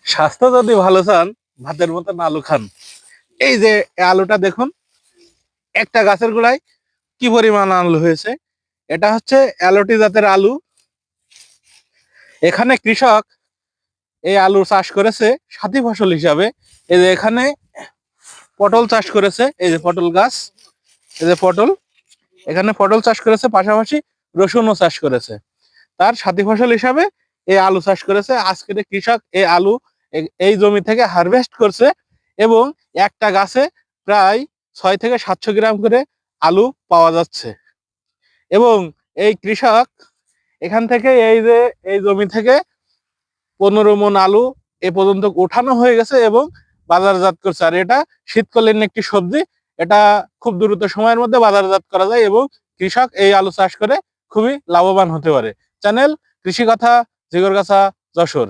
স্বাস্থ্য যদি ভালো চান, ভাতের মতন আলু খান। এই যে আলুটা দেখুন, একটা গাছের গোড়ায় কি পরিমাণ আলু হয়েছে। এটা হচ্ছে অ্যালোটি জাতের আলু। এখানে কৃষক এই আলু চাষ করেছে সাথী ফসল হিসাবে। এই যে এখানে পটল চাষ করেছে, এই যে পটল গাছ, এই যে পটল, এখানে পটল চাষ করেছে, পাশাপাশি রসুনও চাষ করেছে। তার সাথী ফসল হিসাবে এই আলু চাষ করেছে। আজকের কৃষক এই আলু এই জমি থেকে হারভেস্ট করছে এবং একটা গাছে প্রায় 6 থেকে 700 গ্রাম করে আলু পাওয়া যাচ্ছে। এবং এই কৃষক এখান থেকে এই যে এই জমি থেকে 15 মণ আলু এ পর্যন্ত উঠানো হয়ে গেছে এবং বাজারজাত করছে। আর এটা শীতকালীন একটি সবজি, এটা খুব দ্রুত সময়ের মধ্যে বাজারজাত করা যায় এবং কৃষক এই আলু চাষ করে খুবই লাভবান হতে পারে। চ্যানেল কৃষি কথা, জিগরগাছা, যশোর।